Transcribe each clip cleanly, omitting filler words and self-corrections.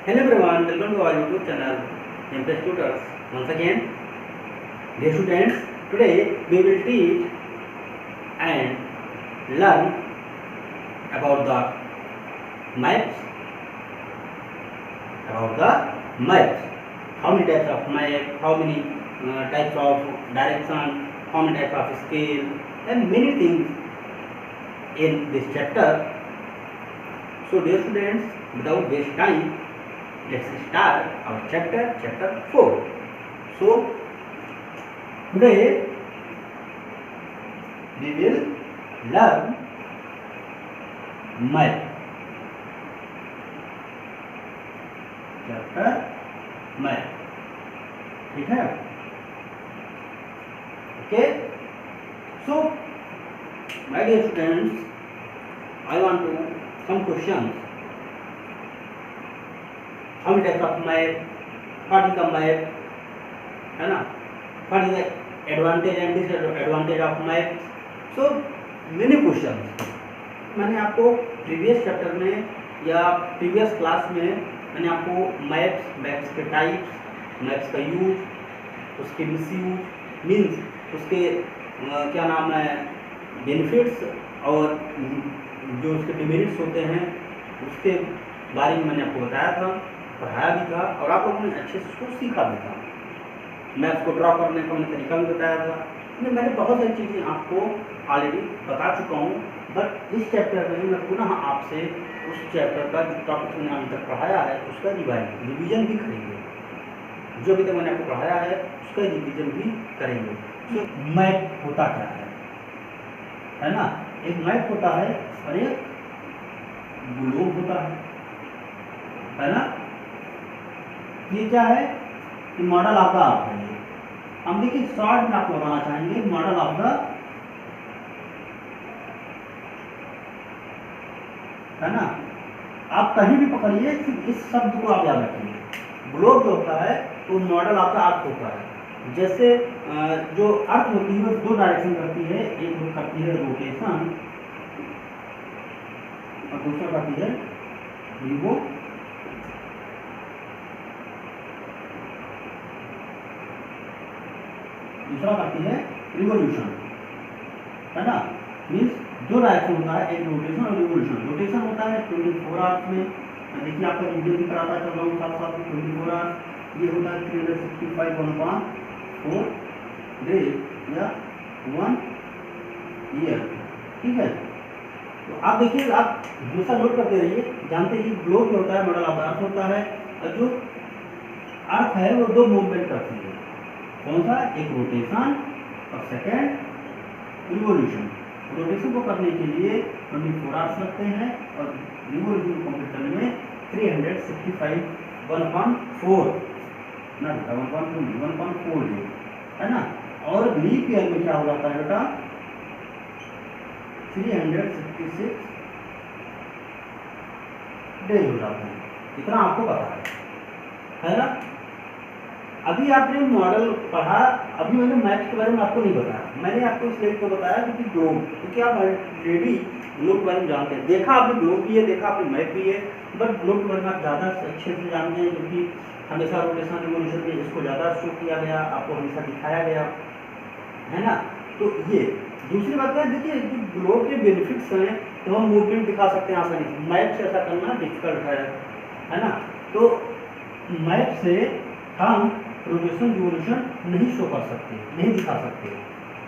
Hello everyone, welcome to our YouTube channel MPS Tutors. Once again, dear students, today we will teach and learn about the maps. How many types of map, how many types of direction, how many types of scale, and many things in this chapter. So, dear students, without waste time, let's start our chapter 4. So today we will learn map. Chapter map, ठीक है? Okay, so my dear students, I want to some questions. How many types of map? What is the map? है ना? What is the advantage and disadvantage of map? So many questions. मैंने आपको previous chapter में या previous class में मैंने आपको maps के टाइप्स, मैप्स का यूज, उसके मिसयूज, मीन्स उसके क्या नाम है, बेनिफिट्स और जो उसके डिमेरिट्स होते हैं उसके बारे में मैंने आपको बताया था, पढ़ाया भी था और आप लोगों ने अच्छे से उसको सीखा भी था। मैप्स को ड्रॉ करने का मैंने तरीका भी बताया था। मैंने बहुत सारी चीज़ें आपको ऑलरेडी बता चुका हूँ, बट इस चैप्टर में मैं पुनः आपसे उस चैप्टर का जो टॉपिक मैंने अभी तक पढ़ाया है उसका रिवीजन भी करेंगे। जो अभी तक मैंने आपको पढ़ाया है उसका रिवीजन भी करेंगे। तो मैप होता क्या है ना? एक मैप होता है और एक ग्लोब होता है ना? ये क्या है? कि मॉडल ऑफ द अर्थ है। हम देखिए शॉर्ट में आप लगाना चाहेंगे मॉडल ऑफ द, है ना? आप कहीं भी पकड़िए, इस शब्द को आप याद रखिए। ग्लोब जो होता है वो मॉडल ऑफ द अर्थ होता है। जैसे जो अर्थ होती है वो दो डायरेक्शन करती है, एक करती है रोटेशन और दूसरा करती है रिवोल्यूशन। दूसरा करती है रिवोल्यूशन, है ना? मीन्स दो डायरेक्शन होता है, एक रोटेशन और रिवोल्यूशन। रोटेशन होता है 24 आवर्स में, देखिए आपका वीडियो भी कराता चल रहा हूँ साथ साथ में 24 आवर्स। ये होता है 365/4 डे या 1 ईयर, ठीक है? तो आप देखिए, आप हमेशा नोट करते रहिए। जानते हैं कि ग्लोब जो होता है मॉडल ऑफ द अर्थ होता है और जो अर्थ है वो दो मूवमेंट करती है। कौन सा? एक रोटेशन और सेकेंड रिवोल्यूशन। रोटेशन को करने के लिए 24 आवर्स लगते हैं और रिवोल्यूशन को कंप्लीट करने में 365/1/4 ना, 1.4 डे, है ना? और लीप ईयर में क्या हो जाता है बेटा? 366 डे हो जाता है। इतना आपको पता है ना? अभी आपने मॉडल पढ़ा, अभी मैंने मैप्स के बारे में आपको नहीं बताया। मैंने आपको इसलिए तो बताया क्योंकि ग्लोब, क्योंकि आप ऑलरेडी ग्लोब के बारे में जानते हैं। देखा आपने ग्लोब भी है, देखा आपने मैप भी है, बट ग्लोब के बारे में आप ज़्यादा अच्छे से जानते हैं क्योंकि हमेशा रोटेशन रिवोल्यूशन में इसको ज़्यादा शो किया गया, आपको हमेशा दिखाया गया, है ना? तो ये दूसरी बात है, देखिए जो ग्लोब के बेनिफिट्स हैं तो हम मूवमेंट दिखा सकते हैं आसानी से। मैप से ऐसा करना डिफिकल्ट है ना? तो मैप से हम रोटेशन रिवोल्यूशन नहीं शो कर सकते, नहीं दिखा सकते।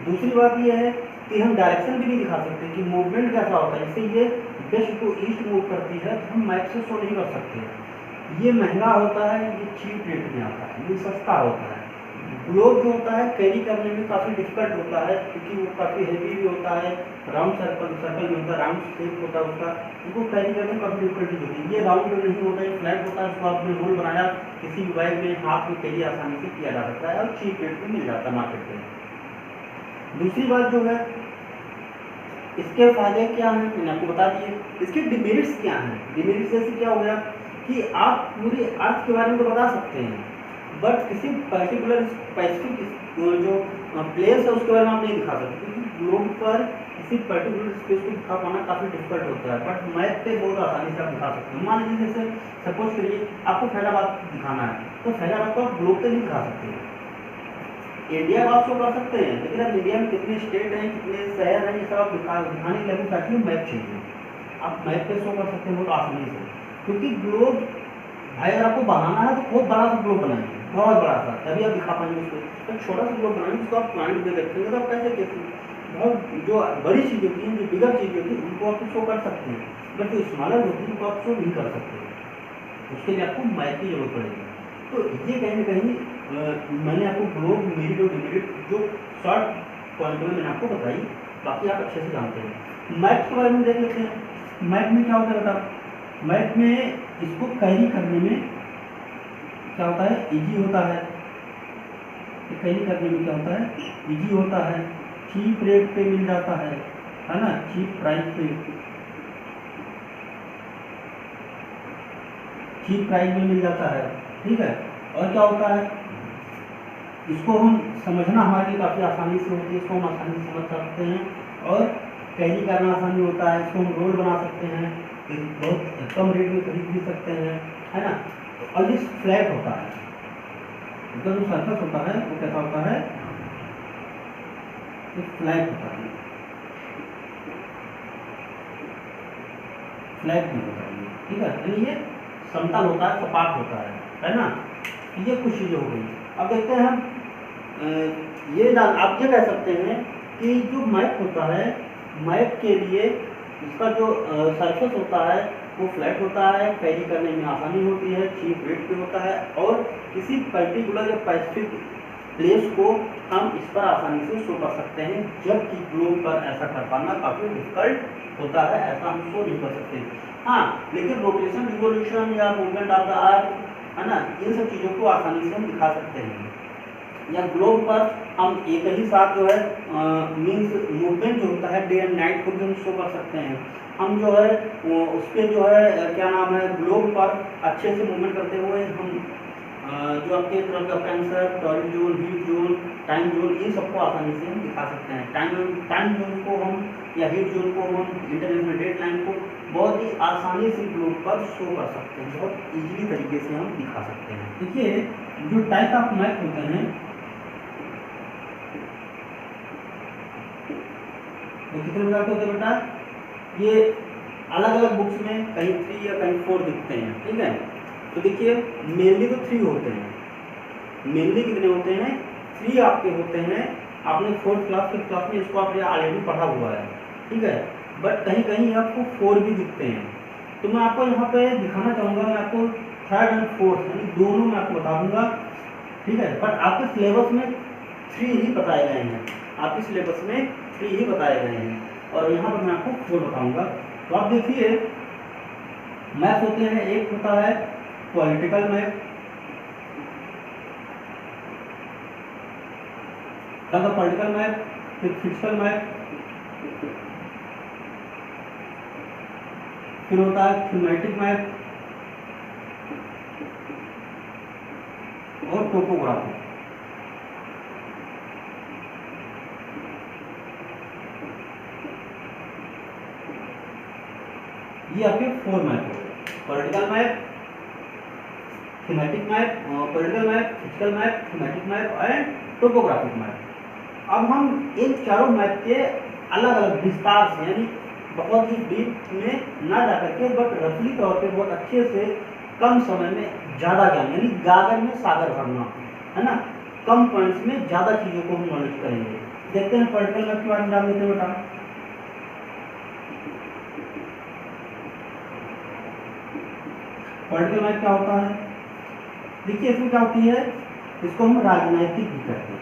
दूसरी बात यह है कि हम डायरेक्शन भी नहीं दिखा सकते कि मूवमेंट कैसा होता है। जैसे ये वेस्ट टू ईस्ट मूव करती है तो हम मैप से शो नहीं कर सकते। ये महंगा होता है, ये चीप रेट में आता है, ये सस्ता होता है। ग्लोब जो होता है कैरी करने में काफ़ी डिफिकल्ट होता है क्योंकि वो काफ़ी हेवी भी होता है, राउंड सर्कल में होता है, राउंड शेप होता है उसका, उसको कैरी करने में काफ़ी डिफिकल्टी होती है। ये राउंड में नहीं होता है, फ्लैट होता है, उसको आपने होल बनाया किसी भी बैग में, हाथ में कैरी आसानी से किया जा सकता है और चीप रेट में मिल जाता है मार्केट में। दूसरी बात जो है, इसके फायदे क्या हैं मैंने आपको बता दिए। इसके डिमेरिट्स क्या हैं? डिमेरिट्स जैसे क्या हो गया कि आप पूरे अर्थ के बारे में तो बता सकते हैं, बट किसी पर्टिकुलर स्पेसिफिक जो प्लेस है उसके बारे में आप नहीं दिखा सकते क्योंकि ग्लोब पर किसी पर्टिकुलर स्पेस को दिखा पाना काफ़ी डिफिकल्ट होता है, बट मैप पे बहुत आसानी से आप दिखा सकते हैं। मान लीजिए जैसे सपोज करिए आपको फैजाबाद दिखाना है, तो फैजाबाद को आप ग्लोब पे नहीं दिखा सकते, इंडिया को आप शो कर सकते हैं, लेकिन अब इंडिया में कितने स्टेट हैं, कितने शहर हैं, ये सब आप दिखाने के लिए आपको मैप चाहिए। आप मैप पे शो कर सकते हैं बहुत आसानी से, क्योंकि ग्लोब भाई अगर आपको बनाना है तो बहुत बड़ा सा ग्लोब बनाएंगे, बहुत बड़ा सा, तभी आप दिखा पाएंगे उसको। तो छोटा सा ग्लोब बनाएंगे उसको आप प्लानिंग पे देखेंगे तो आप कैसे बहुत जो बड़ी चीज़ होती है, जो बिगर चीज़ होती है, उनको आप शो कर सकते हैं, बट जो स्मॉलर होती है उनको आप शो नहीं कर सकते, उसके लिए आपको मैप की जरूरत पड़ेगी। तो ये कहीं ना कहीं मैंने आपको ग्लोब मेरिट और डिमेरिट जो शॉर्ट पॉइंट में मैंने आपको बताई, बाकी आप अच्छे से जानते हैं। मैप के बारे में देख लेते हैं। मैप में क्या होता है बेटा, मैथ में इसको कैरी करने में क्या होता है, इजी होता है। कैरी करने में क्या होता है, इजी होता है, चीप रेट पे मिल जाता है ना, चीप प्राइस पे, चीप प्राइस में मिल जाता है, ठीक है। और क्या होता है, इसको हम समझना हमारे लिए काफ़ी आसानी से होती है, इसको हम आसानी से समझ सकते हैं, और कैरी करना आसानी होता है, इसको हम रोल बना सकते हैं, बहुत कम रेट में खरीद भी सकते हैं, है ना। और ये फ्लैट होता है, इसका जो सरफेस होता है वो कैसा होता है, ये फ्लैट होता है, फ्लैट नहीं होता है, ठीक है, यानी ये समतल होता है, सपाट होता है ना। ये कुछ चीज़ें हो गई। अब देखते हैं हम आप ये कह सकते हैं कि जो मैप होता है, मैप के लिए इसका जो सरफेस होता है वो फ्लैट होता है, कैरी करने में आसानी होती है, चीप रेट पे होता है, और किसी पर्टिकुलर या स्पेसिफिक प्लेस को हम इस पर आसानी से शो कर सकते हैं, जबकि ग्लोब पर ऐसा कर पाना काफ़ी डिफिकल्ट होता है, ऐसा हम शो नहीं कर सकते। हाँ, लेकिन रोटेशन, रिवोल्यूशन या मूवमेंट ऑफ द अर्थ, है ना, इन सब चीज़ों को आसानी से हम दिखा सकते हैं। या ग्लोब पर हम एक ही साथ जो है मीन्स मूवमेंट जो होता है डे एंड नाइट को भी हम शो कर सकते हैं। हम जो है उस पर जो है क्या नाम है, ग्लोब पर अच्छे से मूवमेंट करते हुए हम जो आपके तरफ का cancer, torrid zone, heat zone, time zone, इन सबको आसानी से हम दिखा सकते हैं। टाइम जोन को हम या हीट जोन को हम, इंटरनेशनल डेट लाइन को बहुत ही आसानी से ग्लोब पर शो कर सकते हैं, बहुत ईजिली तरीके से हम दिखा सकते हैं। देखिए जो टाइप ऑफ मैप होते हैं वो कितने प्रकार के होते हैं बेटा, ये अलग अलग बुक्स में कहीं 3 या कहीं 4 दिखते हैं, ठीक है। तो देखिए मेनली तो 3 होते हैं, मेनली कितने होते हैं, 3 आपके होते हैं। आपने 4th क्लास 5th क्लास में इसको आपने ऑलरेडी पढ़ा हुआ है, ठीक है, बट कहीं कहीं आपको 4 भी दिखते हैं। तो मैं आपको यहाँ पे दिखाना चाहूँगा, मैं आपको 3rd और 4th यानी दोनों मैं आपको बता दूँगा, ठीक है, बट आपके सिलेबस में 3 ही बताए गए हैं, आपके सिलेबस में 3 ही बताए गए हैं, और यहाँ पर मैं आपको 4 बताऊँगा। तो आप देखिए मैप होते हैं, एक होता है पॉलिटिकल मैप, पॉलिटिकल मैप, फिर फिजिकल मैप, फिर होता है थीमेटिक मैप और टोपोग्राफी। ये आपके 4 मैप हो गए, political map, thematic map, political map, physical map, thematic map and topographic map. अब हम इन चारों मैप के अलग अलग विस्तार से, यानी बहुत ही डीप में ना जा करके, बट रफली तौर पे बहुत अच्छे से कम समय में ज़्यादा ज्ञान, यानी गागर में सागर भरना, है ना, कम पॉइंट्स में ज़्यादा चीज़ों को हम नॉलेज करेंगे। देखते हैं पॉलिटिकल मैप के बारे में जान लेते हैं बेटा। पॉलिटिकल मैप क्या होता है, देखिए इसमें क्या होती है, इसको हम राजनैतिक भी कहते हैं,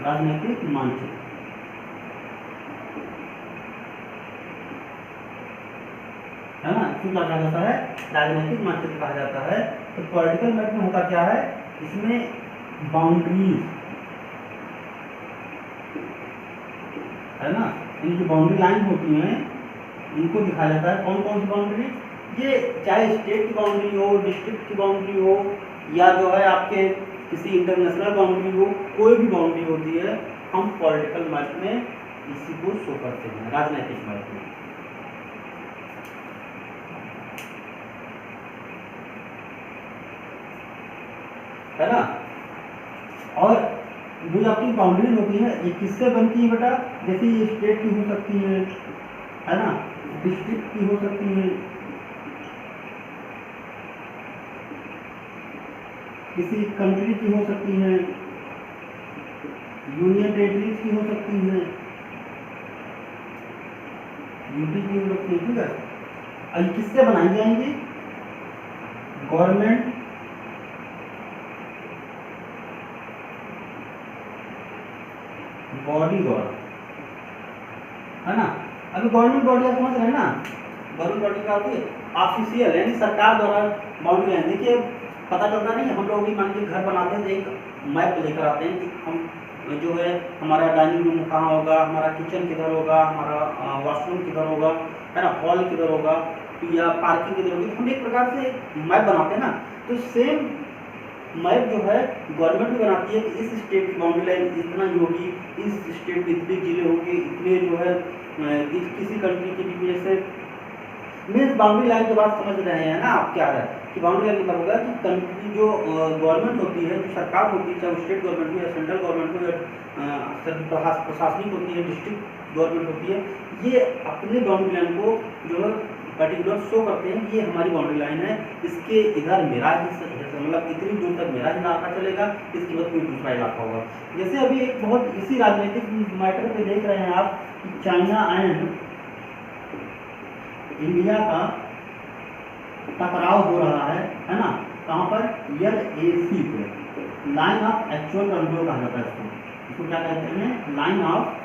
राजनैतिक मानचित्र, है ना, इसको क्या कहा जाता है, राजनैतिक मानचित्र कहा जाता है। तो पॉलिटिकल मैप में होता क्या है, इसमें बाउंड्रीज, है ना, इन जो बाउंड्री लाइन होती हैं इनको दिखाया जाता है। कौन कौन सी बाउंड्री, ये चाहे स्टेट की बाउंड्री हो, डिस्ट्रिक्ट की बाउंड्री हो, या जो है आपके किसी इंटरनेशनल बाउंड्री हो, कोई भी बाउंड्री होती है हम पॉलिटिकल मैप में इसी को शो करते हैं, राजनीतिक मैप में। है ना। और जो आपकी बाउंड्री होती है ये किससे बनती है बेटा, जैसे ये स्टेट की हो सकती है ना, डिस्ट्रिक्ट की हो सकती है, किसी कंट्री की हो सकती है, यूनियन टेरिटरीज की हो सकती है, यूटी की हो सकती है, ठीक है। अब किससे बनाई जाएंगी, गवर्नमेंट बॉडी द्वारा, है ना। अभी गवर्नमेंट बॉडी आप समझ रहे हैं ना, गवर्नमेंट बॉडी क्या होती है, ऑफिशियल यानी सरकार द्वारा बाउंड्री लाइन। देखिए पता चलता नहीं, हम लोग भी मान लीजिए घर बनाते हैं तो एक मैप लेकर आते हैं कि हम जो है हमारा डाइनिंग रूम कहाँ होगा, हमारा किचन किधर होगा, हमारा वॉशरूम किधर होगा, है ना, हॉल किधर होगा, या पार्किंग किधर होगी। हम एक प्रकार से मैप बनाते हैं ना, तो सेम मैप जो है गवर्नमेंट भी बनाती है कि इस स्टेट की बाउंड्री लाइन इतना ही होगी, इस स्टेट में इतने जिले होंगे, इतने जो है किसी कंट्री के बीच में, जैसे मीन्स बाउंड्री लाइन के बाद समझ रहे हैं ना आप क्या है कि बाउंड्री लाइन मतलब होगा कि कंट्री जो गवर्नमेंट होती है, जो सरकार होती है, चाहे वो स्टेट गवर्नमेंट हो या सेंट्रल गवर्नमेंट हो या प्रशासनिक होती है, डिस्ट्रिक्ट गवर्नमेंट होती है, ये अपने बाउंड्री लाइन को जो है पर्टिकुलर शो करते हैं कि ये हमारी बाउंड्री लाइन है, इसके इधर मेरा ही मतलब इतनी दूर तक मेरा इलाका चलेगा, इसके बाद कोई दूसरा इलाका होगा। जैसे अभी एक बहुत इसी राजनीतिक मैटर पे देख रहे हैं आप कि चाइना एंड इंडिया का टकराव हो रहा है ना, कहाँ पर, LAC पे, लाइन ऑफ एक्चुअल कंट्रोल कहा जाता है इसको क्या कहते हैं, लाइन ऑफ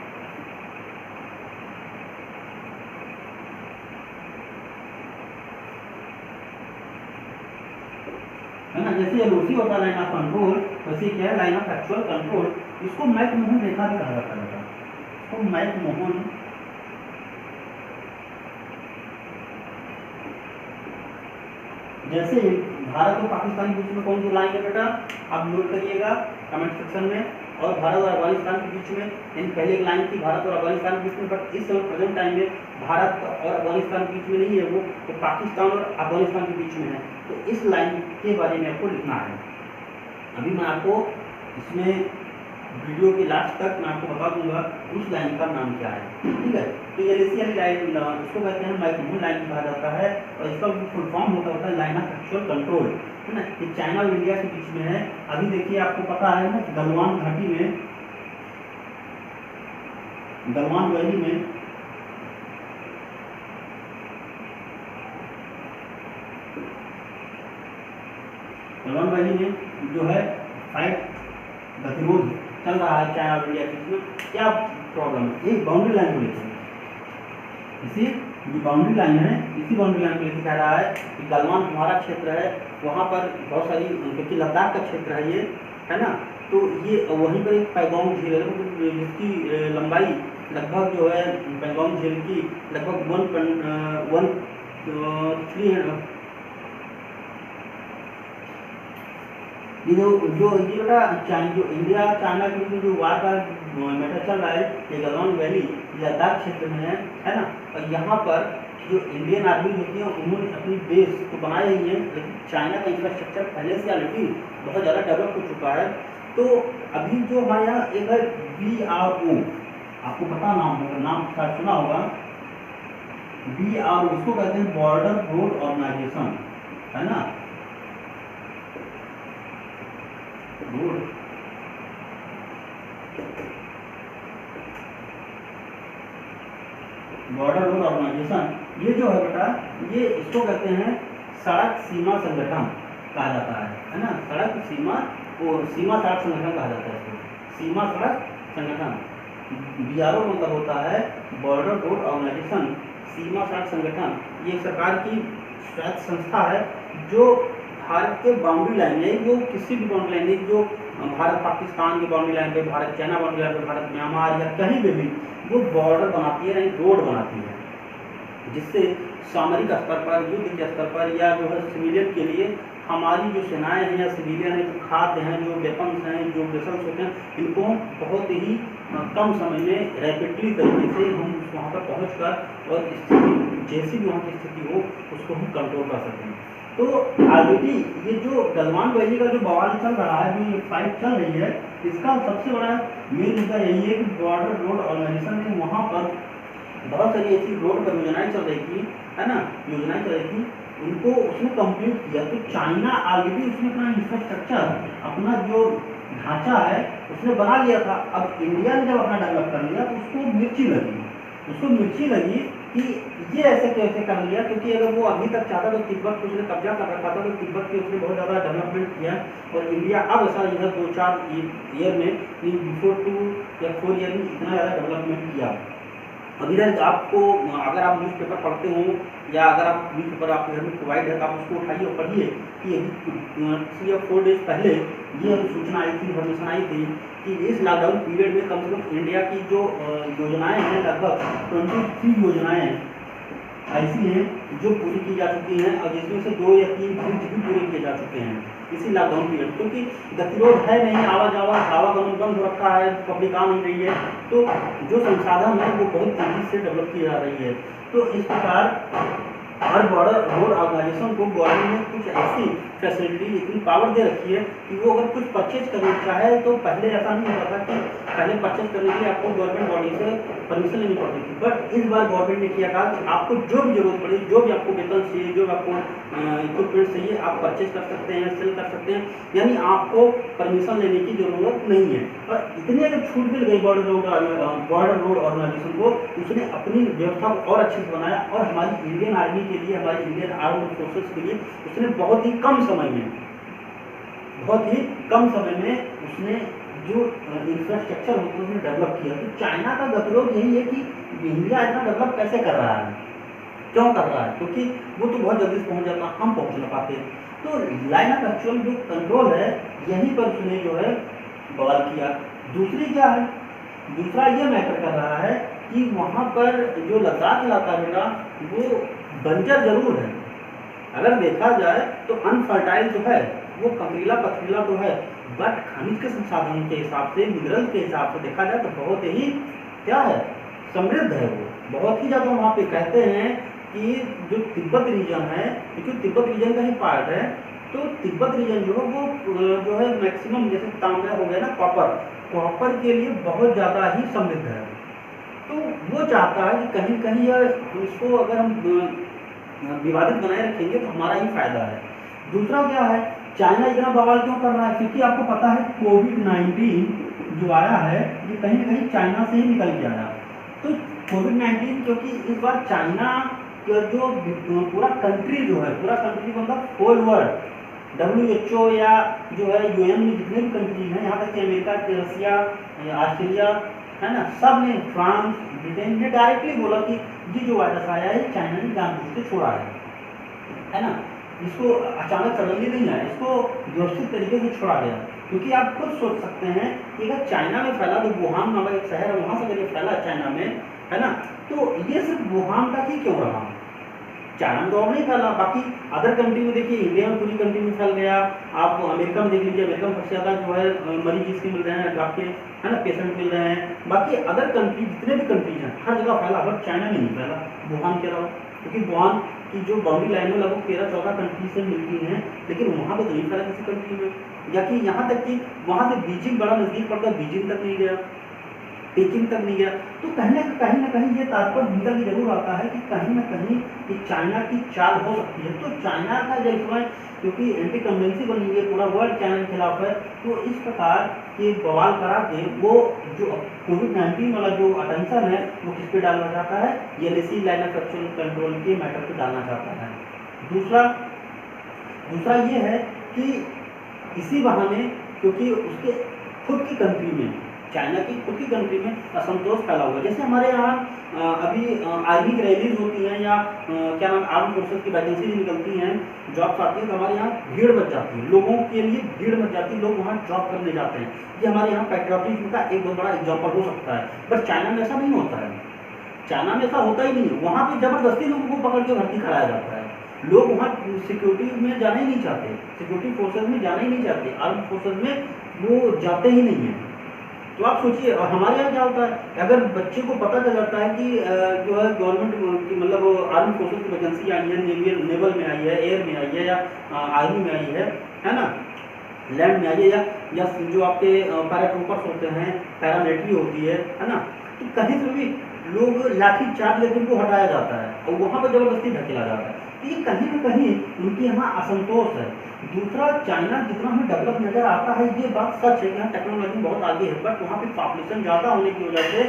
है ना। जैसे LOC होता है लाइन ऑफ कंट्रोल, वैसे क्या है लाइन ऑफ एक्चुअल कंट्रोल। इसको मैक-मोहन रेखा भी कहा जाता है, इसको मैक-मोहन जैसे भारत और पाकिस्तान के बीच में कौन सी लाइन है बेटा, आप नोट करिएगा कमेंट सेक्शन में। और भारत और अफगानिस्तान के बीच में, इन पहले एक लाइन थी भारत और अफगानिस्तान के बीच में, बट इस समय प्रेजेंट टाइम में भारत और अफगानिस्तान के बीच में नहीं है वो, तो पाकिस्तान और अफगानिस्तान के बीच में है। तो इस लाइन के बारे में आपको लिखना है। अभी मैं आपको इसमें वीडियो के लास्ट तक मैं आपको बता दूंगा उस लाइन का नाम क्या है, ठीक है। तो ये LAC लाइन इसको कहते हैं मैक-मोहन लाइन कहा जाता है, और इसका फुल फॉर्म होता है लाइन ऑफ एक्चुअल कंट्रोल, है ना। ये चाइना और इंडिया के बीच में है। अभी देखिए आपको पता है ना गलवान घाटी में, गलवान वैली में जो है फाइट गतिरोध चल रहा है चाइना और इंडिया के बीच में, क्या प्रॉब्लम है, एक बाउंड्री लाइन को लेकर, इसी जो बाउंड्री लाइन है, इसी बाउंड्री लाइन को लेकर कह रहा है कि गलवान हमारा क्षेत्र है, वहाँ पर बहुत सारी, क्योंकि लद्दाख का क्षेत्र है ये, है ना, तो ये वहीं पर एक पैगोंग झील है जिसकी लंबाई लगभग जो है पैगोंग झील की लगभग 1 ये जो ये बेटा जो इंडिया चाइना के बीच में जो वार का मैटर चल रहा है, ये गलवान वैली लद्दाख क्षेत्र में है ना। और यहाँ पर जो इंडियन आर्मी होती है उन्होंने अपनी बेस तो बनाई ही है, लेकिन चाइना का इंफ्रास्ट्रक्चर पहले से ऑलरेडी बहुत ज़्यादा डेवलप हो चुका है। तो अभी जो हमारे यहाँ एक है BRO, आपको पता नाम होगा, नाम शायद सुना होगा, BRO इसको कहते हैं बॉर्डर रोड ऑर्गेनाइजेशन, है ना, बॉर्डर रोड ऑर्गेनाइजेशन। ये जो है बेटा, ये इसको कहते हैं सड़क सीमा संगठन कहा जाता है ना, सड़क सीमा सीमा सड़क संगठन कहा जाता है इसको, सीमा सड़क संगठन। BRO मतलब होता है बॉर्डर रोड ऑर्गेनाइजेशन, सीमा सड़क संगठन। ये सरकार की स्वायत्त संस्था है जो भारत के बाउंड्री लाइन है, जो किसी भी बाउंड्री लाइन है, जो भारत पाकिस्तान की बाउंड्री लाइन पे, भारत चाइना बाउंड्री लाइन पे, भारत म्यांमार या कहीं पे भी वो बॉर्डर बनाती है, रोड बनाती है, जिससे सामरिक स्तर पर, युद्ध के स्तर पर या जो है सिविलियन के लिए हमारी जो सेनाएं हैं या सिविलियन हैं, जो खाद्य हैं, जो वेपन्स हैं, जो वेसल्स होते हैं, इनको हम बहुत ही कम समय में रैपिडली तरीके से हम वहाँ पर पहुँच कर और स्थिति जैसी भी वहाँ की स्थिति हो उसको हम कंट्रोल कर सकें। तो ऑलरेडी ये जो गलवान वैली का जो बवाल चल रहा है, जो ये फाइट चल रही है, इसका सबसे बड़ा मेन मुद्दा यही है कि बॉर्डर रोड ऑर्गेनाइजेशन ने वहाँ पर बहुत सारी ऐसी रोड परियोजनाएं चल रही थी, है ना, योजनाएं चल रही थी, उनको उसने कंप्लीट किया। तो चाइना ऑलरेडी उसने अपना इंफ्रास्ट्रक्चर, अपना जो ढांचा है उसने बना लिया था। अब इंडिया ने जब अपना डेवलप कर लिया तो उसको मिर्ची लगी कि ये ऐसे कैसे कर लिया, क्योंकि अगर वो अभी तक चाहता तो तिब्बत को उसने कब्जा कर रखा था, तो तिब्बत के उसने बहुत ज़्यादा डेवलपमेंट किया और इंडिया अब ऐसा इधर 2-4 ईयर में, बिफोर 2 या 4 ईयर में इतना ज़्यादा डेवलपमेंट किया। अब इधर आपको, अगर आप न्यूज़पेपर पढ़ते हो या अगर आप न्यूज़पेपर आपके घर में प्रोवाइड है तो आप उसको उठाइए और पढ़िए कि 3 या 4 डेज पहले ये सूचना आई थी, इन्फॉर्मेशन आई थी कि इस लॉकडाउन पीरियड में कम से कम इंडिया की जो योजनाएं हैं, लगभग 23 योजनाएं ऐसी हैं जो पूरी की जा चुकी हैं और जिसमें से 2 या 3 ब्रिज भी पूरे किए जा चुके हैं इसी लॉकडाउन पीरियड, क्योंकि गतिरोध है नहीं, आवागमन बंद हो रखा है, पब्लिक आ नहीं रही है, तो जो संसाधन है वो बहुत तेजी से डेवलप की जा रही है। तो इस प्रकार हर बॉर्डर रोड ऑर्गेनाइजेशन को गवर्नमेंट ने कुछ ऐसी फैसिलिटी, इतनी पावर दे रखी है कि वो अगर कुछ परचेज करना चाहे तो पहले ऐसा नहीं होता था कि पहले परचेज करने के लिए आपको गवर्नमेंट बॉडी से परमिशन लेनी पड़ती थी, बट इस बार गवर्नमेंट ने किया कहा कि आपको जो भी जरूरत पड़े, जो भी आपको वेपन चाहिए, जो भी आपको इक्विपमेंट चाहिए, आप परचेज कर सकते हैं, सेल कर सकते हैं, यानी आपको परमिशन लेने की जरूरत नहीं है। और इतनी अगर छूट मिल गई बॉर्डर रोड ऑर्गेनाइजेशन को, उसने अपनी व्यवस्था को और अच्छे से बनाया और हमारी इंडियन आर्मी के लिए, हमारी इंडियन आर्म्ड फोर्सेस के लिए उसने बहुत ही कम समय में उसने जो इंफ्रास्ट्रक्चर होता है उसने डेवलप किया। तो चाइना का गतिरोध यही है कि इंडिया इतना डेवलप कैसे कर रहा है, क्यों कर रहा है, क्योंकि वो तो बहुत जल्दी से पहुंच जाता, हम पहुंच ना पाते। तो लाइन ऑफ एक्चुअल जो कंट्रोल है यहीं पर उसने जो है बवाल किया। दूसरी क्या है, दूसरा ये मैटर कर रहा है कि वहाँ पर जो लद्दाख इलाका मेरा वो बंजर जरूर है, अगर देखा जाए तो अनफर्टाइल तो है, वो कंकरीला पथरीला तो है, बट खनिज के संसाधन के हिसाब से, मिनरल के हिसाब से देखा जाए तो बहुत ही क्या है, समृद्ध है। वो बहुत ही ज़्यादा वहाँ पे कहते हैं कि जो तिब्बत रीजन है, क्योंकि तिब्बत रीजन का ही पार्ट है, तो तिब्बत रीजन जो है वो जो है मैक्सिमम, जैसे तांबा हो गया ना, कॉपर के लिए बहुत ज़्यादा ही समृद्ध है। तो वो चाहता है कि कहीं कहीं इसको अगर हम विवादित बनाए रखेंगे तो हमारा ही फायदा है। दूसरा क्या है, चाइना इतना बवाल क्यों कर रहा है, क्योंकि आपको पता है कोविड-19 जो आया है ये कहीं ना कहीं चाइना से ही निकल के आया। तो कोविड-19 क्योंकि इस बार चाइना का जो पूरा कंट्री जो है, पूरा कंट्री मतलब होल वर्ल्ड, WHO या जो है UN में जितने भी कंट्रीज हैं, यहाँ तक कि अमेरिका, रसिया, ऑस्ट्रेलिया, है ना, सब ने, फ्रांस, ब्रिटेन ने डायरेक्टली बोला कि ये जो वायरस आया है चाइना ने जानबूझ के छोड़ा है ना, इसको अचानक सडनली नहीं आया, इसको व्यवस्थित तरीके से छोड़ा गया। क्योंकि आप खुद सोच सकते हैं कि अगर चाइना में फैला, तो वुहान नामक एक शहर है, वहाँ से अगर ये फैला चाइना में, है ना, तो ये सिर्फ वुहान तक ही क्यों रहा, चाइना में तो और नहीं फैला, बाकी अदर कंट्री में देखिए, इंडिया में पूरी कंट्री में फैल गया, आप अमेरिका में देख लीजिए, अमेरिका में सबसे ज़्यादा जो है मरीज इसके मिल रहे हैं, आपके, है ना, पेशेंट मिल रहे हैं, बाकी अदर कंट्री जितने भी कंट्रीज हैं हर जगह फैला, बट चाइना में नहीं फैला, वुहान के अलावा, क्योंकि वुहान की जो बाउंड्री लाइन में लगभग 13-14 कंट्री से मिलती हैं, लेकिन वहाँ पर तो नहीं फैला किसी कंट्री में, या कि यहाँ तक कि वहाँ से बीजिंग बड़ा नज़दीक पड़ता है, बीजिंग तक नहीं गया, पेकिंग तक नहीं गया। तो कहीं ना कहीं ये तात्पर्य निकल के जरूर आता है कि कहीं ना कहीं ये चाइना की चाल हो सकती है। तो चाइना का जैसे, क्योंकि एंटी कन्वेंसी बनी हुई है, पूरा वर्ल्ड चाइना के खिलाफ है, तो इस प्रकार के बवाल करा के वो जो कोविड-19 वाला जो अटेंशन है वो किस पे डालना चाहता है, LAC line of actual control के मैटर पे डालना चाहता है। दूसरा ये है कि इसी बहाने, क्योंकि उसके खुद की कंट्री में, चाइना की खुद की कंट्री में असंतोष फैला हुआ है। जैसे हमारे यहाँ अभी आर्मी की रैलीज होती हैं या क्या नाम, आर्म फोर्सेस की वैकेंसी निकलती हैं, जॉब्स आती है, तो हमारे यहाँ भीड़ मच जाती है, लोगों के लिए भीड़ मच जाती है, लोग वहाँ जॉब करने जाते हैं। ये हमारे यहाँ पैट्रियोटिज्म का एक बहुत बड़ा एग्जाम्पल हो सकता है, बट चाइना में ऐसा नहीं होता है। चाइना में ऐसा होता ही नहीं है, वहाँ पे जबरदस्ती लोगों को पकड़ के भर्ती कराया जाता है। लोग वहाँ सिक्योरिटी में जाना ही नहीं चाहते, सिक्योरिटी फोर्सेज में जाना ही नहीं चाहते, आर्म फोर्सेज में वो जाते ही नहीं हैं। तो आप सोचिए, और हमारे यहाँ क्या होता है, अगर बच्चे को पता चल जाता है कि जो है गवर्नमेंट की मतलब आर्मी फोर्सेज की वैकेंसी आई है, नेवल में आई है, एयर में आई है, या आर्मी में आई है ना, लैंड में आई है, या जो आपके पैराट्रूपर्स होते हैं, पैरामिलिट्री होती है ना, तो कहीं से भी लोग लाठी चार्ज करके उनको हटाया जाता है और वहाँ पर जबरदस्ती ढकेला जाता है। तो ये कहीं ना कहीं उनके यहाँ असंतोष है। दूसरा, चाइना जितना हमें डेवलप नज़र आता है, ये बात सच है कि यहाँ टेक्नोलॉजी बहुत आगे है, बट वहाँ पे पॉपुलेशन ज़्यादा होने की वजह से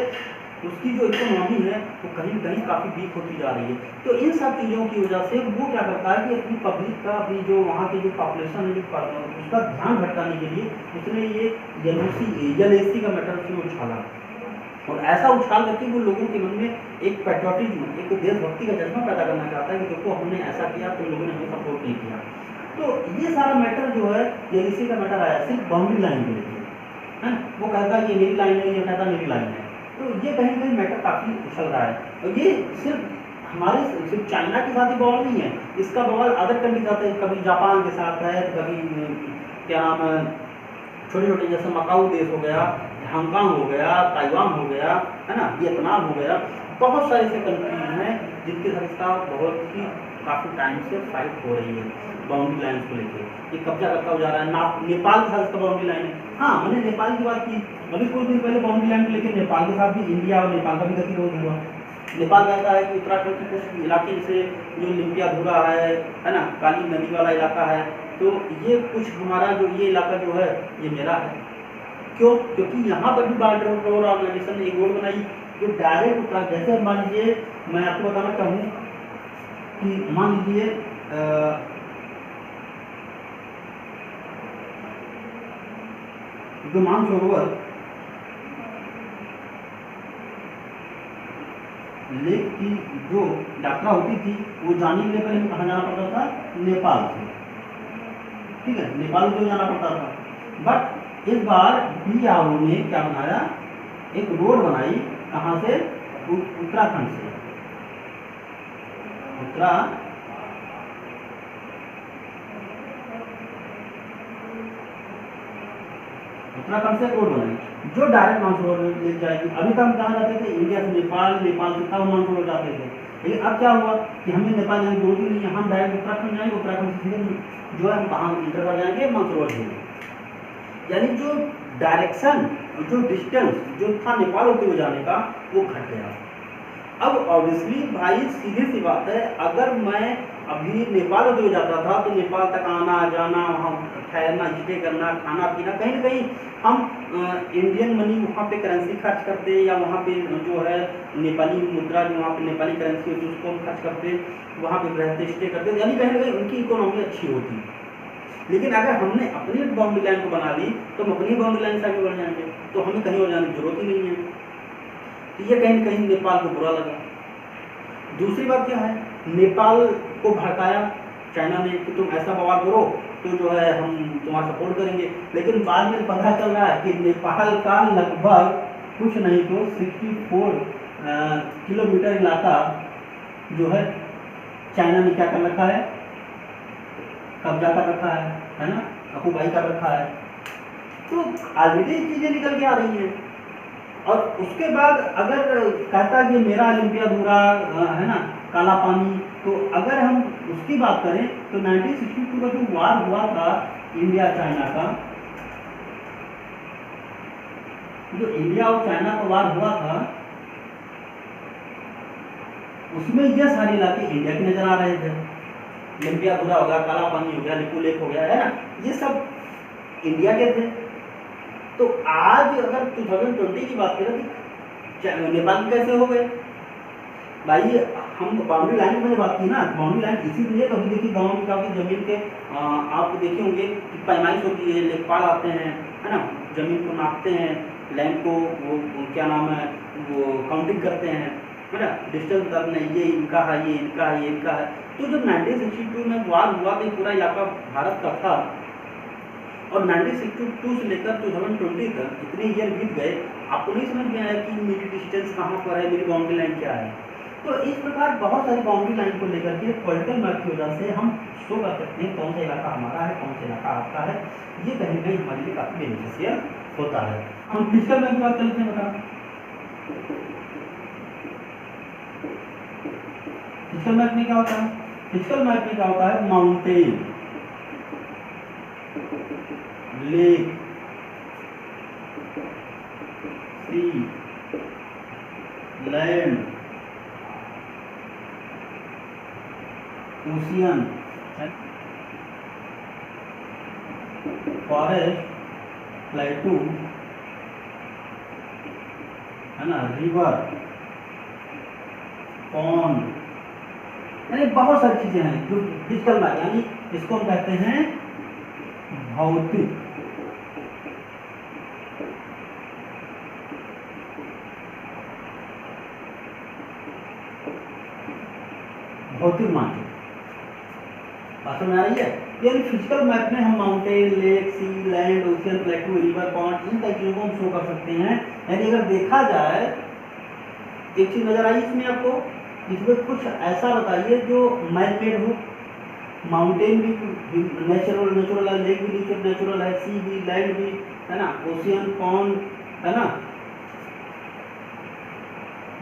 उसकी जो इकोनॉमी है वो कहीं ना कहीं काफ़ी वीक होती जा रही है। तो इन सब चीज़ों की वजह से वो क्या करता है कि अपनी पब्लिक का, अपनी जो वहाँ की जो पॉपुलेशन है, उसका ध्यान भटकाने के लिए उसने ये एलएसी का मैटर उसने उछाला, और ऐसा उछाल करके वो लोगों के मन में एक पैट्रियोटिज्म, एक देशभक्ति का जज्बा पैदा करना चाहता है कि देखो हमने ऐसा किया, तुम लोगों ने हमें सपोर्ट नहीं किया। तो ये सारा मैटर जो है, एलएसी का मैटर आया सिर्फ बाउंड्री लाइन को लेकर, है ना, वो कहता है ये मेरी लाइन है, ये कहता है मेरी लाइन है। तो ये कहीं ना कहीं मैटर काफ़ी उछल रहा है, और ये सिर्फ चाइना के साथ ही बवाल नहीं है, इसका बवाल अदर कंट्री के साथ है, कभी जापान के साथ है, कभी क्या नाम है, छोटे छोटे जैसे मकाऊ देश हो गया, हांगकांग हो गया, ताइवान हो गया, है ना, वियतनाम हो गया, बहुत सारे ऐसे कंट्रीज हैं जिनके साथ इसका बहुत ही काफ़ी टाइम से फाइट हो रही है बाउंड्री लाइन को लेकर। ये कब्जा करता हो जा रहा है। नेपाल के साथ इसका बाउंड्री लाइन है। हाँ, मैंने नेपाल की बात की, अभी कुछ दिन पहले बाउंड्री लाइन को लेकर नेपाल के साथ भी इंडिया और नेपाल का भी गतिरोध हुआ। नेपाल कहता है कि उत्तराखंड के कुछ इलाके से जो लिम्पियाधुरा है ना, काली नदी वाला इलाका है, तो ये कुछ हमारा जो ये इलाका जो है ये मेरा है। क्यों? क्योंकि यहाँ पर भी बॉर्डर रोड ऑर्गेनाइजेशन ने एक रोड बनाई जो डायरेक्ट उत्तराखंड, जैसे मान लीजिए, मैं आपको बताना चाहूँ कि मान लीजिए जो मानसरोवर लेक की जो यात्रा होती थी, वो जाने के लिए पहले हमें कहाँ जाना पड़ता था? नेपाल से, ठीक है, नेपाल को जाना पड़ता था। बट इस बार बीआरओ ने क्या बनाया, एक रोड बनाई, कहाँ से? उत्तराखंड से, उत्तराखंड से रोड बनाई जो डायरेक्ट मानसरोवर ले जाएगी। अभी तक हम कहाँ जाते थे? इंडिया से नेपाल, नेपाल से तब मानसरोवर जाते थे। लेकिन अब क्या हुआ कि हमें नेपाल जाने की जरूरत ही नहीं है, हम डायरेक्ट उत्तराखंड जाएंगे, उत्तराखंड से सीधे जो है हम कहाँ इंटर कर जाएंगे? मानसरोवर जाएंगे। यानी जो डायरेक्शन, जो डिस्टेंस जो था नेपाल होते हुए जाने का, वो घट गया। अब ऑब्वियसली भाई सीधी सी बात है, अगर मैं अभी नेपाल होते हुए जाता था तो नेपाल तक आना जाना, वहाँ ठहरना, स्टे करना, खाना पीना, कहीं ना कहीं हम इंडियन मनी वहाँ पे करेंसी खर्च करते, या वहाँ पे जो है नेपाली मुद्रा, जो वहाँ पे नेपाली करेंसी होती है उसको हम खर्च करते, वहाँ पे रहते, स्टे करते, यानी कहीं ना कहीं उनकी इकोनॉमी अच्छी होती। लेकिन अगर हमने अपनी बाउंड्री लाइन को बना ली तो हम अपनी बाउंड्री लाइन से आगे बढ़ जाएंगे, तो हमें कहीं और जाने की जरूरत ही नहीं है। तो ये कहीं ना कहीं नेपाल को बुरा लगा। दूसरी बात क्या है, नेपाल को भड़काया चाइना ने कि तुम ऐसा बवाल करो तो जो है हम तुम्हारा सपोर्ट करेंगे। लेकिन बाद में पता चल रहा है कि नेपाल का लगभग कुछ नहीं तो 64 किलोमीटर इलाका जो है चाइना ने क्या कर रखा है? कब्जा कर रखा है ना, अकुपाई कर रखा है। तो ऑलरेडी चीज़ें निकल के आ रही हैं। और उसके बाद अगर कहता कि मेरा लिम्पियाधुरा है ना, काला पानी, तो अगर हम उसकी बात करें तो 1962 का जो वार हुआ था इंडिया चाइना का, जो इंडिया और चाइना का वार हुआ था, उसमें ये सारे इलाके इंडिया के नजर आ रहे थे। लिम्पियाधुरा हो गया, काला पानी हो गया, लिपू लेक हो गया, है ना, ये सब इंडिया के थे। तो आज अगर 2020 की बात करें तो नेपाल के कैसे हो गए भाई? हम बाउंड्री लाइन की बात की ना, बाउंड्री लाइन इसीलिए कभी देखिए गाँव में काफ़ी जमीन के आप देखे होंगे कि पैमाइश होती है, लेखपाल आते हैं, है ना, जमीन को नापते हैं, लैंड को वो क्या नाम है वो काउंटिंग करते हैं, है ना, डिस्टेंस बताते हैं, ये इनका है, ये इनका है, ये इनका है। तो जब 1962 में वार हुआ तो पूरा इलाका भारत का था, और 1962 से लेकर 2020 तक इतने ईयर बीत गए आपको नहीं समझ में आया कि मेरी डिस्टेंस कहाँ पर है, मेरी बाउंड्री लाइन क्या है। तो इस प्रकार बहुत सारी बाउंड्री लाइन को लेकर के पॉलिटिकल मैप की वजह से हम शो कर सकते हैं कौन सा इलाका हमारा है, कौन सा इलाका आपका है। ये कहीं कहीं हमारे लिए काफ़ी बेनिफिशियल होता है। हम फिजिकल मैप की बात करते हैं बता। फिजिकल मैप में क्या होता है? फिजिकल मैप में क्या होता है? Mountain, lake, sea, land, ocean, forest, प्लेटू, है ना, रिवर, पॉन्ड, यानी बहुत सारी चीजें हैं जो फिजिकल मैप, यानी इसको हम कहते हैं भौतिक भौतिक मानचित्र। बात समझ आ रही है? यानी फिजिकल मैप में हम mountain, lake, sea, land, ocean, plateau, river, pond, इन सारी चीज़ों को हम शो कर सकते हैं। यानी अगर देखा जाए, एक चीज़ नजर आई इसमें आपको, इसमें कुछ ऐसा बताइए जो मैन मेड हो। माउंटेन भी नेचुरल है, लेक भी नेचुरल है, सी भी, लैंड भी, है ना, ओशियन, पॉन्ड, है ना,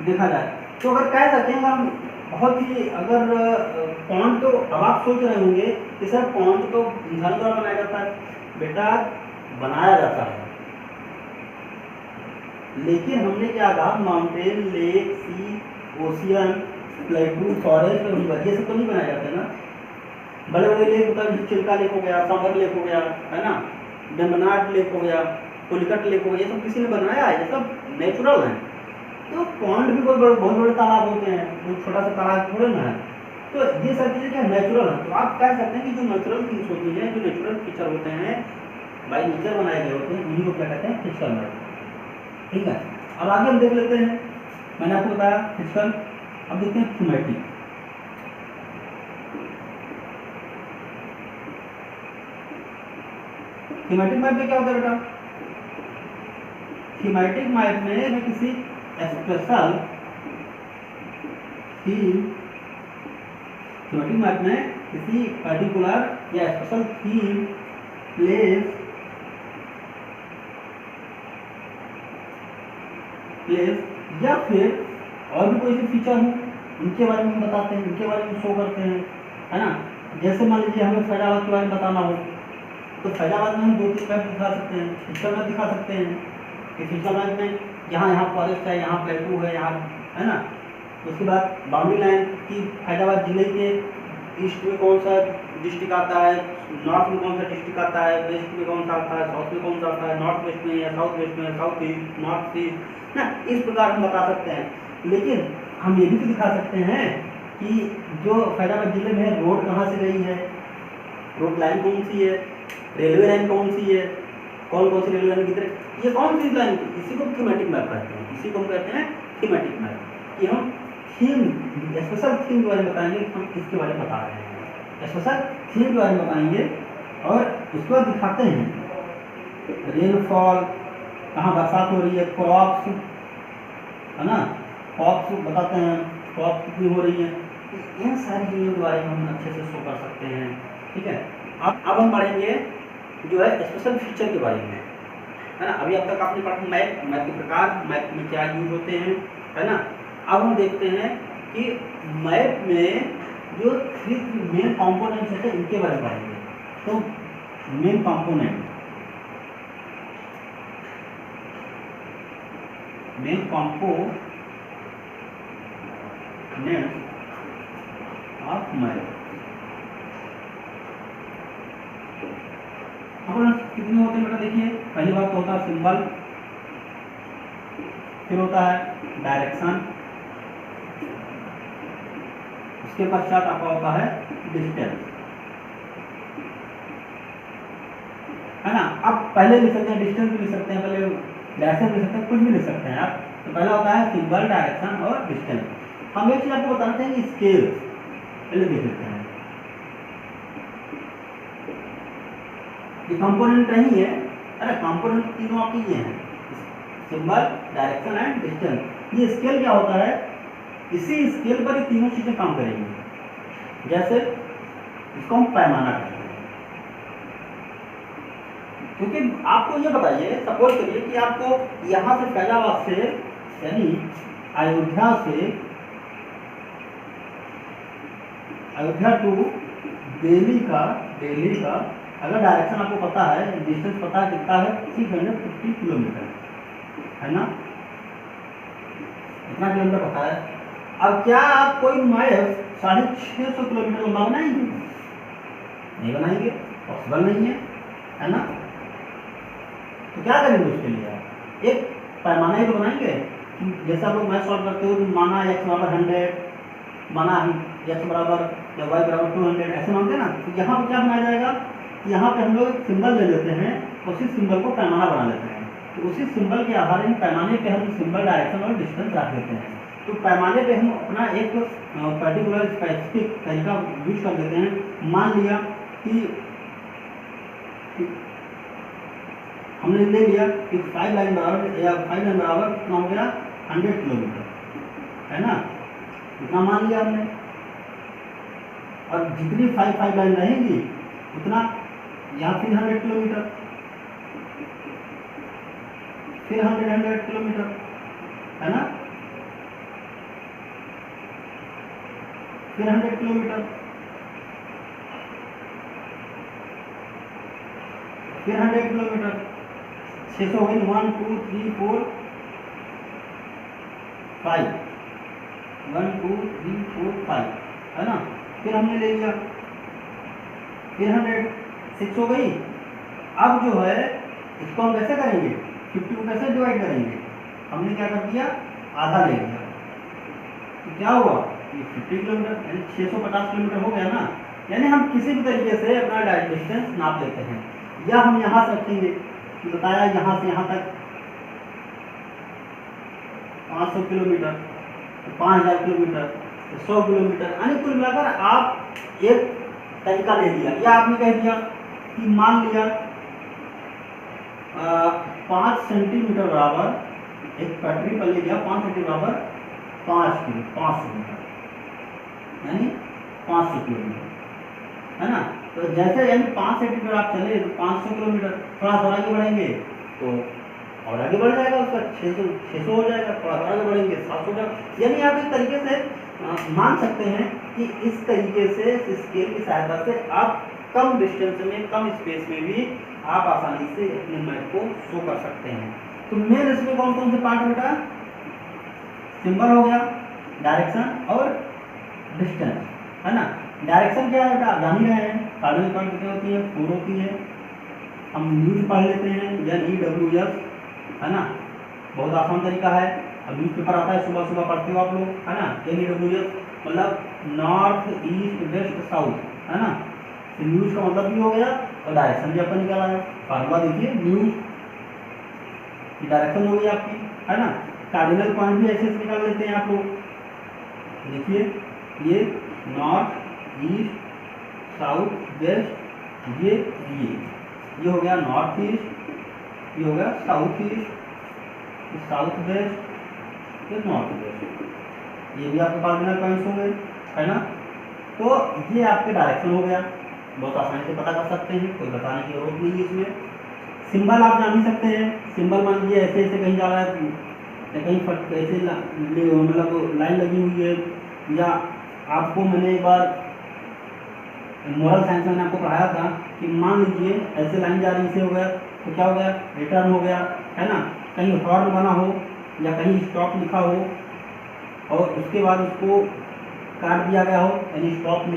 देखा जाए तो अगर कह सकें हम बहुत ही, अगर पॉन्ड तो अब आप सोच रहे होंगे कि सर पॉन्ड तो इंसान द्वारा बनाया जाता है। बेटा बनाया जाता है, लेकिन हमने क्या कहा, माउंटेन, लेक, सी, ओशियन, प्लेटू, फॉरेस्ट और रिवर, ये सब तो नहीं बनाए जाते ना। बड़े बड़े लेक होता है, चिल्का लेक हो गया, सांभर लेक हो गया, है ना, वेम्बनाड लेक हो गया, पुलिकट लेक हो गया, ये सब किसी ने बनाया है? ये सब नेचुरल है। तो पॉन्ड भी कोई बहुत बड़े तालाब होते हैं, कोई छोटा सा तालाब थोड़े ना है। तो ये सब चीज़ें क्या नेचुरल है। तो आप कह सकते हैं कि जो नेचुरल थिंग्स होती हैं, जो नेचुरल फीचर होते हैं, बाई नेचर बनाए गए होते हैं, उन्हीं को क्या कहते हैं? Physical map. ठीक है, अब आगे हम देख लेते हैं। मैंने आपको बताया फिजिकल, अब देखते हैं थीमेटिक। थीमेटिक मैप में क्या होता है बेटा? थीमेटिक मैप में किसी स्पेशल थीम, थीमेटिक मैप में किसी पर्टिकुलर या स्पेशल थीम, प्लेस या फिर और भी कोई सी फीचर हो, उनके बारे में बताते हैं, उनके बारे में शो करते हैं, है ना। जैसे मान लीजिए हमें फैजाबाद के बारे में बताना हो, तो फैजाबाद में हम 2-3 मैप दिखा सकते हैं, फिजिकल मैप दिखा सकते हैं कि फिजिकल मैप में यहाँ फॉरेस्ट है, यहाँ प्लेटू है, यहाँ, है ना। उसके बाद बाउंड्री लाइन की, फैजाबाद जिले के ईस्ट में कौन सा डिस्ट्रिक्ट आता है, नॉर्थ में कौन सा डिस्ट्रिक्ट आता है, वेस्ट में कौन सा आता है, साउथ में कौन सा आता है, नॉर्थ वेस्ट में या साउथ वेस्ट में, साउथ ईस्ट, नॉर्थ ईस्ट, ना, इस प्रकार हम बता सकते हैं। लेकिन हम ये भी तो दिखा सकते हैं कि जो फैजाबाद जिले में है, रोड कहाँ से गई है, रोड लाइन कौन सी है, रेलवे लाइन कौन सी है, कौन कौन सी रेलवे लाइन कितने, ये कौन सी लाइन, इसी को थीमेटिक मैप कहते हैं। इसी को हम कहते हैं थीमेटिक मैप, कि हम थीम, स्पेशल थीम के बारे में बताएंगे, हम इसके बारे में बता रहे हैं, स्पेशल थीम के बारे में बताएंगे। और उसके बाद दिखाते हैं रेनफॉल, कहाँ बरसात हो रही है, क्रॉप्स, है ना, क्रॉप्स बताते हैं, क्रॉप कितनी हो रही है, इन सारी चीज़ों के बारे में हम अच्छे से शो कर सकते हैं। ठीक है, अब हम पढ़ेंगे जो है स्पेशल फीचर के बारे में, है ना। अभी अब तक आपने पढ़ा मैप, मैप के प्रकार, मैप में क्या यूज होते हैं, है ना। अब हम देखते हैं कि मैप में जो 3 मेन कंपोनेंट्स होते हैं, इनके बारे में पढ़ेंगे। तो main component, main component of map कितने होते हैं बेटा? देखिए, पहली बात तो होता है सिंबल, फिर होता है डायरेक्शन, उसके पश्चात आपका होता है डिस्टेंस, है ना। आप पहले लिख सकते हैं, डिस्टेंस भी लिख सकते हैं, पहले डायरेक्शन लिख सकते हैं, कुछ भी लिख सकते हैं आप। तो पहला होता है सिंबल, डायरेक्शन और डिस्टेंस। हम एक चीज आपको बताना चाहेंगे, स्केल पहले देख लेते हैं। ये कंपोनेंट नहीं है, अरे कंपोनेंट तीनों आपके ये हैं, सिंबल, डायरेक्शन एंड डिस्टेंस। ये स्केल क्या होता है, इसी स्केल पर ये तीनों चीजें काम करेंगी। जैसे इसको हम पैमाना कहते हैं, क्योंकि आपको ये बताइए, सपोज करिए कि आपको यहाँ से फैजाबाद से यानी अयोध्या टू दिल्ली का अगर डायरेक्शन आपको पता है, डिस्टेंस पता है कितना है, 650 किलोमीटर है ना, इतना किलोमीटर पता है। अब क्या आप कोई मैप 650 किलोमीटर लंबा बनाएंगे? नहीं बनाएंगे, पॉसिबल नहीं है ना। तो क्या करेंगे उसके लिए? आप एक पैमाना ही तो बनाएंगे। जैसे आप लोग मैथ सॉल्व करते हो, माना x बराबर 100, माना x बराबर या y बराबर 200, ऐसे मानते हैं ना। तो यहाँ पर क्या बनाया जाएगा, यहाँ पे हम लोग एक सिंबल ले लेते हैं, उसी सिंबल को पैमाना बना लेते हैं। तो उसी सिंबल के आधार इन पैमाने पे हम सिंबल, डायरेक्शन और डिस्टेंस रख देते हैं। तो पैमाने पे हम अपना एक पर्टिकुलर स्पेसिफिक तरीका यूज कर देते हैं। मान लिया कि हमने ले लिया कि 5 लाइन बराबर कितना हो गया, 100 किलोमीटर है ना, इतना मान लिया हमने। और जितनी 5 लाइन रहेंगी उतना, यहाँ फिर 100 किलोमीटर, फिर 100 किलोमीटर है ना, फिर 100 किलोमीटर, फिर 100 किलोमीटर, 600 हो गई। 1 2 3 4 5, 1 2 3 4 5 है ना। फिर हमने ले लिया, फिर 106 हो गई। अब जो है इसको हम कैसे करेंगे, 50 को कैसे डिवाइड करेंगे, हमने क्या कर दिया, आधा ले लिया। तो क्या हुआ, ये 50 किलोमीटर यानी 650 किलोमीटर हो गया ना। यानी हम किसी भी तरीके से अपना डिस्टेंस नाप लेते हैं, या हम यहाँ से रखेंगे कि बताया यहाँ से यहाँ तक 500 किलोमीटर, 5000 किलोमीटर, 100 किलोमीटर, यानी कुल मिलाकर आप एक तरीका ले लिया। या आपने कह दिया कि मान लिया 5 सेंटीमीटर बराबर एक पटरी पर ले लिया, 5 सेंटीमीटर बराबर 500 मीटर, यानी 500 किलोमीटर है ना। तो जैसे यानी 5 सेंटीमीटर आप चले तो 500 किलोमीटर, थोड़ा सा आगे बढ़ेंगे तो और आगे बढ़ जाएगा उसका 600 हो जाएगा, थोड़ा सा आगे बढ़ेंगे 700 हो जाएगा। यानी आप इस तरीके से मान सकते हैं कि इस तरीके से इस स्केल की सहायता से आप कम डिस्टेंस में, कम स्पेस में भी आप आसानी से अपने मैप को शो कर सकते हैं। तो मेन इसमें कौन कौन से पार्ट बेटा, सिंबल हो गया, डायरेक्शन और डिस्टेंस है ना। डायरेक्शन क्या है बेटा, आप जान ही रहे हैं, कार्डिनल पॉइंट कितनी होती है, 4 होती है। हम न्यूज पढ़ लेते हैं, NEWS है ना, बहुत आसान तरीका है। अब न्यूज पेपर आता है, सुबह सुबह पढ़ते हो आप लोग है ना। NEWS मतलब नॉर्थ ईस्ट वेस्ट साउथ है ना। तो न्यूज का मतलब भी हो गया और डायरेक्शन भी आपका निकाला है। फार्मूला देखिए, न्यूज की डायरेक्शन हो गई आपकी है ना। कार्डिनल पॉइंट भी ऐसे निकाल लेते हैं आप लोग, देखिए ये नॉर्थ ईस्ट साउथ वेस्ट, ये हो गया नॉर्थ ईस्ट, ये हो गया साउथ ईस्ट, साउथ वेस्ट, ये नॉर्थ वेस्ट, ये भी आपके कार्डिनल पॉइंट्स हो गए है ना। तो ये आपके डायरेक्शन हो गया, बहुत आसानी से पता कर सकते हैं, कोई बताने की जरूरत नहीं है इसमें। सिंबल आप जान ही सकते हैं, सिंबल मान लीजिए ऐसे ऐसे कहीं जा रहा है, कहीं ऐसे मतलब लाइन लगी हुई है, या आपको मैंने एक बार मोरल साइंस में आपको पढ़ाया था कि मान लीजिए ऐसे लाइन जा रही, से हो गया तो क्या हो गया, रिटर्न हो गया है ना। कहीं हॉर्न बना हो या कहीं स्टॉप लिखा हो और उसके बाद उसको काट दिया गया हो, यानी स्टॉप